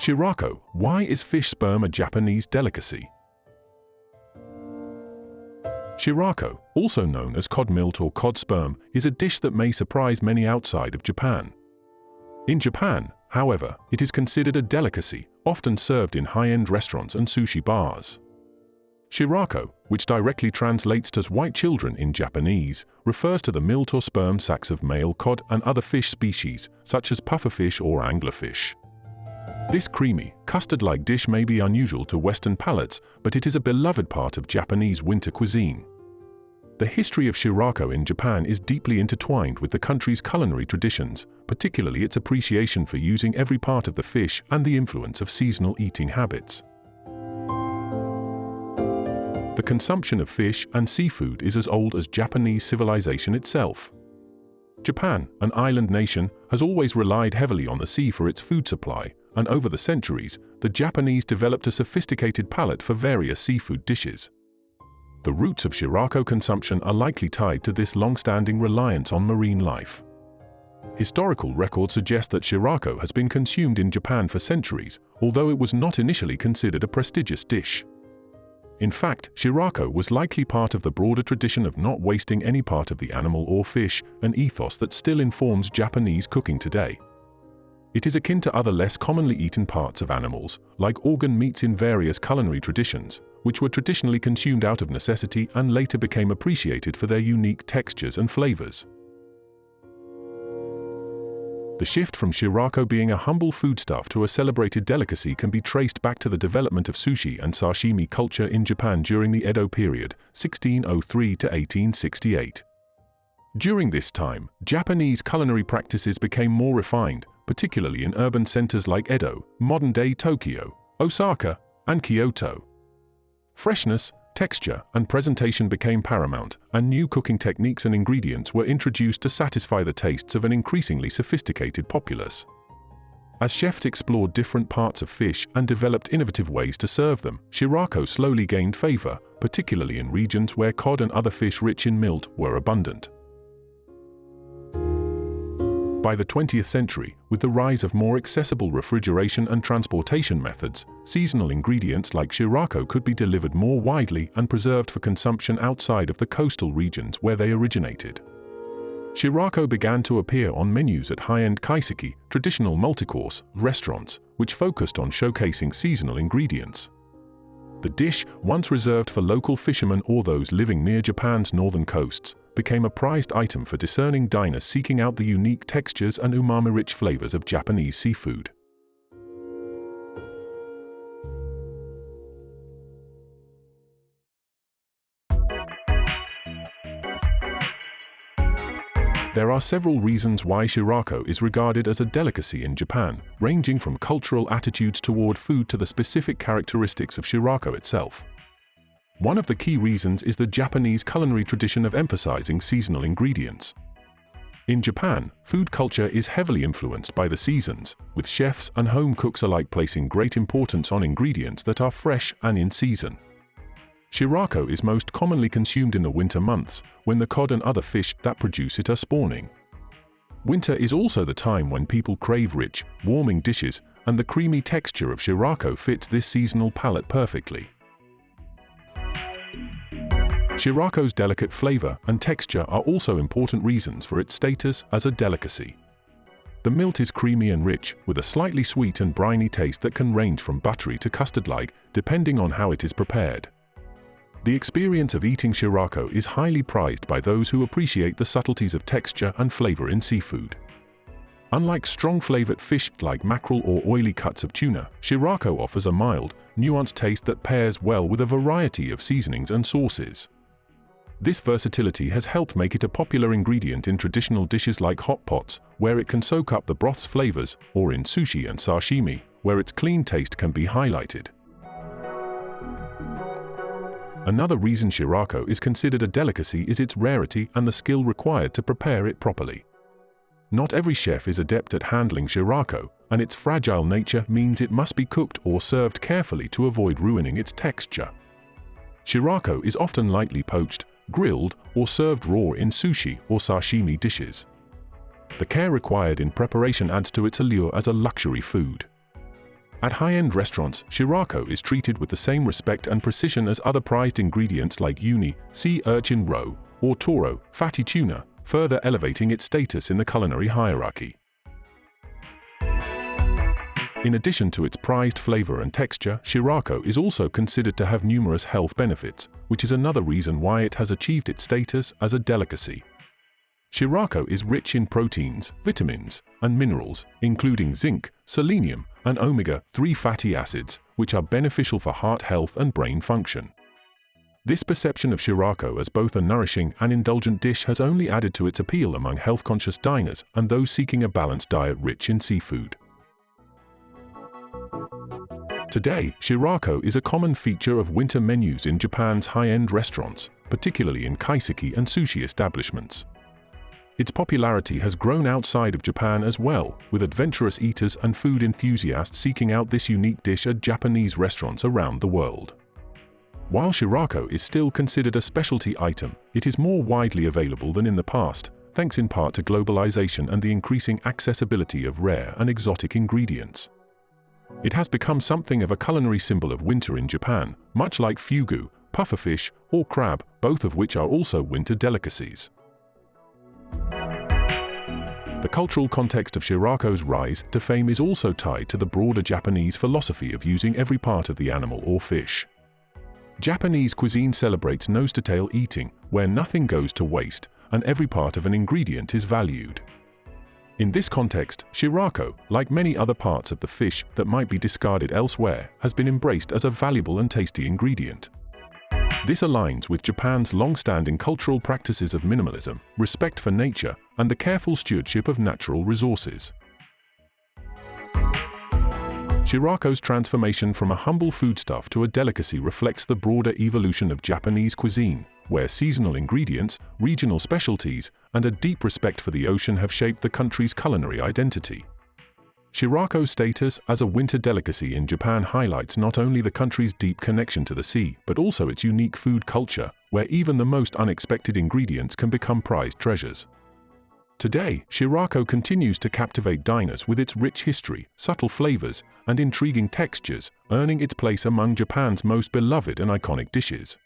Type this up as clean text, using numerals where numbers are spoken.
Shirako, why is fish sperm a Japanese delicacy? Shirako, also known as cod milt or cod sperm, is a dish that may surprise many outside of Japan. In Japan, however, it is considered a delicacy, often served in high-end restaurants and sushi bars. Shirako, which directly translates to white children in Japanese, refers to the milt or sperm sacs of male cod and other fish species, such as pufferfish or anglerfish. This creamy, custard-like dish may be unusual to Western palates, but it is a beloved part of Japanese winter cuisine. The history of Shirako in Japan is deeply intertwined with the country's culinary traditions, particularly its appreciation for using every part of the fish and the influence of seasonal eating habits. The consumption of fish and seafood is as old as Japanese civilization itself. Japan, an island nation, has always relied heavily on the sea for its food supply, and over the centuries, the Japanese developed a sophisticated palate for various seafood dishes. The roots of Shirako consumption are likely tied to this long-standing reliance on marine life. Historical records suggest that Shirako has been consumed in Japan for centuries, although it was not initially considered a prestigious dish. In fact, Shirako was likely part of the broader tradition of not wasting any part of the animal or fish, an ethos that still informs Japanese cooking today. It is akin to other less commonly eaten parts of animals, like organ meats in various culinary traditions, which were traditionally consumed out of necessity and later became appreciated for their unique textures and flavors. The shift from Shirako being a humble foodstuff to a celebrated delicacy can be traced back to the development of sushi and sashimi culture in Japan during the Edo period, 1603 to 1868. During this time, Japanese culinary practices became more refined, particularly in urban centers like Edo, modern-day Tokyo, Osaka, and Kyoto. Freshness, texture, and presentation became paramount, and new cooking techniques and ingredients were introduced to satisfy the tastes of an increasingly sophisticated populace. As chefs explored different parts of fish and developed innovative ways to serve them, Shirako slowly gained favor, particularly in regions where cod and other fish rich in milt were abundant. By the 20th century, with the rise of more accessible refrigeration and transportation methods, seasonal ingredients like Shirako could be delivered more widely and preserved for consumption outside of the coastal regions where they originated. Shirako began to appear on menus at high-end kaiseki, traditional multi-course restaurants, which focused on showcasing seasonal ingredients. The dish, once reserved for local fishermen or those living near Japan's northern coasts, became a prized item for discerning diners seeking out the unique textures and umami-rich flavors of Japanese seafood. There are several reasons why Shirako is regarded as a delicacy in Japan, ranging from cultural attitudes toward food to the specific characteristics of Shirako itself. One of the key reasons is the Japanese culinary tradition of emphasizing seasonal ingredients. In Japan, food culture is heavily influenced by the seasons, with chefs and home cooks alike placing great importance on ingredients that are fresh and in season. Shirako is most commonly consumed in the winter months, when the cod and other fish that produce it are spawning. Winter is also the time when people crave rich, warming dishes, and the creamy texture of Shirako fits this seasonal palate perfectly. Shirako's delicate flavor and texture are also important reasons for its status as a delicacy. The milt is creamy and rich, with a slightly sweet and briny taste that can range from buttery to custard-like, depending on how it is prepared. The experience of eating Shirako is highly prized by those who appreciate the subtleties of texture and flavor in seafood. Unlike strong-flavored fish like mackerel or oily cuts of tuna, Shirako offers a mild, nuanced taste that pairs well with a variety of seasonings and sauces. This versatility has helped make it a popular ingredient in traditional dishes like hot pots, where it can soak up the broth's flavors, or in sushi and sashimi, where its clean taste can be highlighted. Another reason Shirako is considered a delicacy is its rarity and the skill required to prepare it properly. Not every chef is adept at handling Shirako, and its fragile nature means it must be cooked or served carefully to avoid ruining its texture. Shirako is often lightly poached, grilled, or served raw in sushi or sashimi dishes. The care required in preparation adds to its allure as a luxury food. At high-end restaurants, Shirako is treated with the same respect and precision as other prized ingredients like uni, sea urchin roe, or toro, fatty tuna, further elevating its status in the culinary hierarchy. In addition to its prized flavor and texture, Shirako is also considered to have numerous health benefits, which is another reason why it has achieved its status as a delicacy. Shirako is rich in proteins, vitamins, and minerals, including zinc, selenium, and omega-3 fatty acids, which are beneficial for heart health and brain function. This perception of Shirako as both a nourishing and indulgent dish has only added to its appeal among health-conscious diners and those seeking a balanced diet rich in seafood. Today, Shirako is a common feature of winter menus in Japan's high-end restaurants, particularly in kaiseki and sushi establishments. Its popularity has grown outside of Japan as well, with adventurous eaters and food enthusiasts seeking out this unique dish at Japanese restaurants around the world. While Shirako is still considered a specialty item, it is more widely available than in the past, thanks in part to globalization and the increasing accessibility of rare and exotic ingredients. It has become something of a culinary symbol of winter in Japan, much like fugu, pufferfish, or crab, both of which are also winter delicacies. The cultural context of Shirako's rise to fame is also tied to the broader Japanese philosophy of using every part of the animal or fish. Japanese cuisine celebrates nose-to-tail eating, where nothing goes to waste, and every part of an ingredient is valued. In this context, Shirako, like many other parts of the fish that might be discarded elsewhere, has been embraced as a valuable and tasty ingredient. This aligns with Japan's long-standing cultural practices of minimalism, respect for nature, and the careful stewardship of natural resources. Shirako's transformation from a humble foodstuff to a delicacy reflects the broader evolution of Japanese cuisine, where seasonal ingredients, regional specialties, and a deep respect for the ocean have shaped the country's culinary identity. Shirako's status as a winter delicacy in Japan highlights not only the country's deep connection to the sea, but also its unique food culture, where even the most unexpected ingredients can become prized treasures. Today, Shirako continues to captivate diners with its rich history, subtle flavors, and intriguing textures, earning its place among Japan's most beloved and iconic dishes.